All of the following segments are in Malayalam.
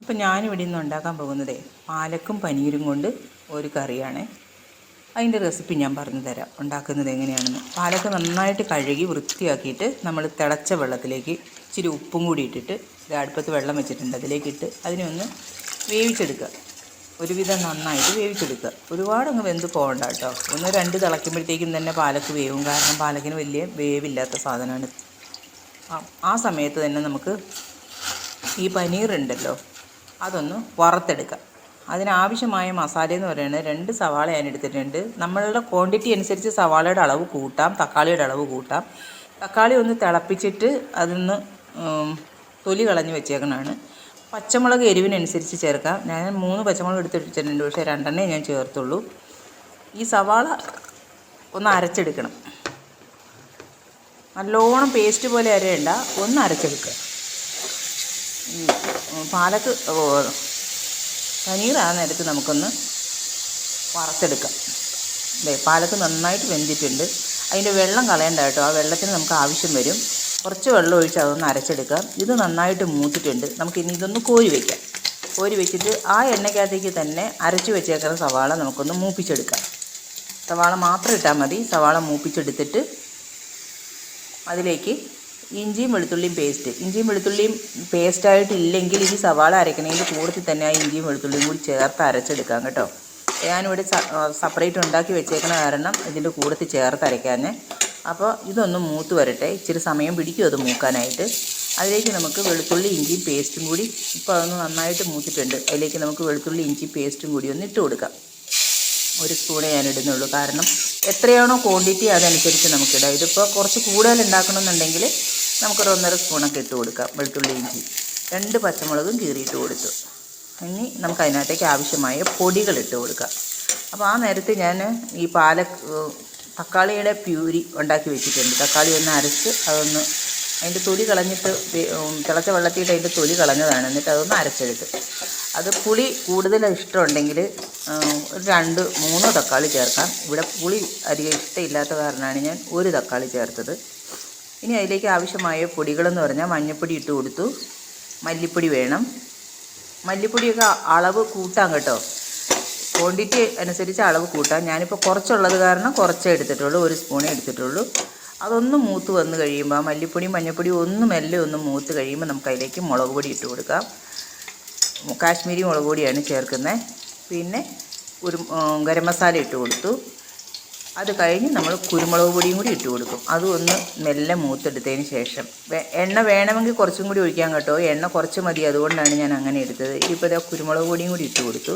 ഇപ്പം ഞാനിവിടെ നിന്ന് ഉണ്ടാക്കാൻ പോകുന്നത് പാലക്കും പനീരും കൊണ്ട് ഒരു കറിയാണ്. അതിൻ്റെ റെസിപ്പി ഞാൻ പറഞ്ഞു തരാം ഉണ്ടാക്കുന്നത് എങ്ങനെയാണെന്ന്. പാലക്ക് നന്നായിട്ട് കഴുകി വൃത്തിയാക്കിയിട്ട് നമ്മൾ തിളച്ച വെള്ളത്തിലേക്ക് ഇച്ചിരി ഉപ്പും കൂടി ഇട്ടിട്ട് അടുപ്പത്ത് വെള്ളം വെച്ചിട്ടുണ്ട്, അതിലേക്കിട്ട് അതിനെ ഒന്ന് വേവിച്ചെടുക്കുക. ഒരുവിധം നന്നായിട്ട് വേവിച്ചെടുക്കുക. ഒരുപാടങ്ങ് വെന്ത് പോകണ്ട കേട്ടോ. ഒന്ന് രണ്ട് തിളയ്ക്കുമ്പോഴത്തേക്കും തന്നെ പാലക്ക് വേവും, കാരണം പാലക്കിന് വലിയ വേവില്ലാത്ത സാധനമാണ്. ആ സമയത്ത് തന്നെ നമുക്ക് ഈ പനീറുണ്ടല്ലോ അതൊന്ന് വറുത്തെടുക്കാം. അതിനാവശ്യമായ മസാല എന്ന് പറയുന്നത് 2 സവാള ഞാൻ എടുത്തിട്ടുണ്ട്. നമ്മളുടെ ക്വാണ്ടിറ്റി അനുസരിച്ച് സവാളയുടെ അളവ് കൂട്ടാം, തക്കാളിയുടെ അളവ് കൂട്ടാം. തക്കാളി ഒന്ന് തിളപ്പിച്ചിട്ട് അതൊന്ന് തൊലി കളഞ്ഞ് വെച്ചേക്കണതാണ്. പച്ചമുളക് എരിവിനനുസരിച്ച് ചേർക്കാം. ഞാൻ 3 പച്ചമുളക് എടുത്തിട്ടുണ്ട്, പക്ഷേ 2 ഞാൻ ചേർത്തുള്ളൂ. ഈ സവാള ഒന്ന് അരച്ചെടുക്കണം. നല്ലോണം പേസ്റ്റ് പോലെ അരയണ്ട, ഒന്ന് അരച്ചെടുക്കുക. പാലക്ക് പനീർ ആ നേരത്ത് നമുക്കൊന്ന് വറുത്തെടുക്കാം. പാലക്ക് നന്നായിട്ട് വെന്തിട്ടുണ്ട്. അതിൻ്റെ വെള്ളം കളയണ്ട കേട്ടോ. ആ വെള്ളത്തിന് നമുക്ക് ആവശ്യം വരും. കുറച്ച് വെള്ളം ഒഴിച്ച് അതൊന്ന് അരച്ചെടുക്കാം. ഇത് നന്നായിട്ട് മൂത്തിട്ടുണ്ട്. നമുക്കിനി ഇതൊന്ന് കോരി വയ്ക്കാം. കോരി വെച്ചിട്ട് ആ എണ്ണയ്ക്കകത്തേക്ക് തന്നെ അരച്ച് വെച്ചേക്കുന്ന സവാള നമുക്കൊന്ന് മൂപ്പിച്ചെടുക്കാം. സവാള മാത്രം ഇട്ടാൽ മതി. സവാള മൂപ്പിച്ചെടുത്തിട്ട് അതിലേക്ക് ഇഞ്ചിയും വെളുത്തുള്ളിയും പേസ്റ്റായിട്ടില്ലെങ്കിൽ ഈ സവാള അരക്കണേൻ്റെ കൂട്ടത്തിൽ തന്നെ ആ ഇഞ്ചിയും വെളുത്തുള്ളിയും കൂടി ചേർത്ത് അരച്ചെടുക്കാം കേട്ടോ. ഞാനിവിടെ സെപ്പറേറ്റ് ഉണ്ടാക്കി വെച്ചേക്കണ കാരണം ഇതിൻ്റെ കൂട്ടത്തിൽ ചേർത്ത് അരയ്ക്കാൻ. അപ്പോൾ ഇതൊന്ന് മൂത്ത് വരട്ടെ. ഇച്ചിരി സമയം പിടിക്കും അത് മൂക്കാനായിട്ട്. അതിലേക്ക് നമുക്ക് വെളുത്തുള്ളി ഇഞ്ചിയും പേസ്റ്റും കൂടി, ഇപ്പോൾ അതൊന്ന് നന്നായിട്ട് മൂത്തിട്ടുണ്ട്, അതിലേക്ക് നമുക്ക് വെളുത്തുള്ളി ഇഞ്ചി പേസ്റ്റും കൂടി ഒന്ന് ഇട്ട് കൊടുക്കാം. 1 സ്പൂണേ ഞാൻ ഇടുന്നുള്ളൂ, കാരണം എത്രയാണോ ക്വാണ്ടിറ്റി അതനുസരിച്ച് നമുക്കിടാം. ഇതിപ്പോൾ കുറച്ച് കൂടുതൽ ഉണ്ടാക്കണമെന്നുണ്ടെങ്കിൽ നമുക്കൊരു 1.5 സ്പൂണൊക്കെ ഇട്ട് കൊടുക്കാം. വെളുത്തുള്ളി ഇഞ്ചി 2 പച്ചമുളകും കീറിയിട്ട് കൊടുത്തു. ഇനി നമുക്ക് അതിനകത്തേക്ക് ആവശ്യമായ പൊടികൾ ഇട്ട് കൊടുക്കാം. അപ്പോൾ ആ നേരത്തെ ഞാൻ ഈ തക്കാളിയുടെ പ്യൂരി ഉണ്ടാക്കി വെച്ചിട്ടുണ്ട്. തക്കാളി ഒന്ന് അരച്ച് അതൊന്ന് അതിൻ്റെ തൊലി കളഞ്ഞിട്ട് തിളച്ച വെള്ളത്തിയിട്ട് അതിൻ്റെ തൊലി കളഞ്ഞതാണ്. എന്നിട്ട് അതൊന്ന് അരച്ചെടുത്ത്, അത് പുളി കൂടുതൽ ഇഷ്ടമുണ്ടെങ്കിൽ 2-3 തക്കാളി ചേർക്കാം. ഇവിടെ പുളി അധികം ഇഷ്ടമില്ലാത്ത കാരണമാണ് ഞാൻ 1 തക്കാളി ചേർത്തത്. ഇനി അതിലേക്ക് ആവശ്യമായ പൊടികളെന്ന് പറഞ്ഞാൽ മഞ്ഞൾപ്പൊടി ഇട്ട് കൊടുത്തു. മല്ലിപ്പൊടി വേണം. മല്ലിപ്പൊടിയൊക്കെ അളവ് കൂട്ടാം കേട്ടോ. ക്വാണ്ടിറ്റി അനുസരിച്ച് അളവ് കൂട്ടാം. ഞാനിപ്പോൾ കുറച്ചുള്ളത് കാരണം കുറച്ചേ എടുത്തിട്ടുള്ളൂ, 1 സ്പൂണേ എടുത്തിട്ടുള്ളൂ. അതൊന്ന് മൂത്ത് വന്ന് കഴിയുമ്പോൾ മല്ലിപ്പൊടിയും മഞ്ഞൾപ്പൊടിയും ഒന്ന് മെല്ലെ ഒന്ന് മൂത്ത് കഴിയുമ്പോൾ നമുക്ക് അതിലേക്ക് മുളക് പൊടി ഇട്ട് കൊടുക്കാം. കാശ്മീരി മുളക് പൊടിയാണ് ചേർക്കുന്നത്. പിന്നെ ഗരം മസാല ഇട്ട് കൊടുത്തു. അത് കഴിഞ്ഞ് നമ്മൾ കുരുമുളക് പൊടിയും കൂടി ഇട്ട് കൊടുക്കും. അതും ഒന്ന് മെല്ലെ മൂത്തെടുത്തതിന് ശേഷം എണ്ണ വേണമെങ്കിൽ കുറച്ചും കൂടി ഒഴിക്കാൻ കേട്ടോ. എണ്ണ കുറച്ച് മതി, അതുകൊണ്ടാണ് ഞാൻ അങ്ങനെ എടുത്തത്. ഇപ്പോൾ ഇതാ കുരുമുളക് പൊടിയും കൂടി ഇട്ട് കൊടുത്തു.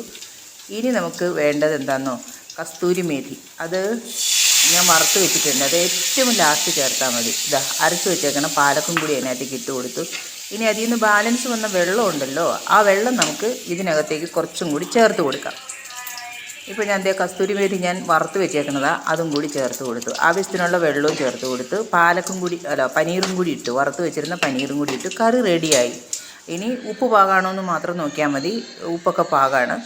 ഇനി നമുക്ക് വേണ്ടത് എന്താണെന്നോ, കസ്തൂരി മേഥി. അത് ഞാൻ വറുത്ത് വെച്ചിട്ടുണ്ട്, അത് ഏറ്റവും ലാസ്റ്റ് ചേർത്താൽ മതി. ഇതാ അരച്ച് വെച്ചേക്കണം പാലക്കും കൂടി അതിനകത്തേക്ക് ഇട്ട് കൊടുത്തു. ഇനി അതിൽ നിന്ന് ബാലൻസ് വന്ന വെള്ളം ഉണ്ടല്ലോ, ആ വെള്ളം നമുക്ക് ഇതിനകത്തേക്ക് കുറച്ചും കൂടി ചേർത്ത് കൊടുക്കാം. ഇപ്പോൾ ഞാൻ കസ്തൂരി മേഥി ഞാൻ വറുത്ത് വെച്ചേക്കുന്നതാണ്, അതും കൂടി ചേർത്ത് കൊടുത്തു. ആവശ്യത്തിനുള്ള വെള്ളവും ചേർത്ത് കൊടുത്ത് പനീറും കൂടി ഇട്ടു. വറുത്ത് വെച്ചിരുന്ന പനീറും കൂടി ഇട്ട് കറി റെഡിയായി. ഇനി ഉപ്പ് പാകാണോ എന്ന് മാത്രം നോക്കിയാൽ മതി. ഉപ്പൊക്കെ പാകമാണ്.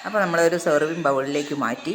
അപ്പോൾ നമ്മളൊരു സെർവിങ് ബൗളിലേക്ക് മാറ്റി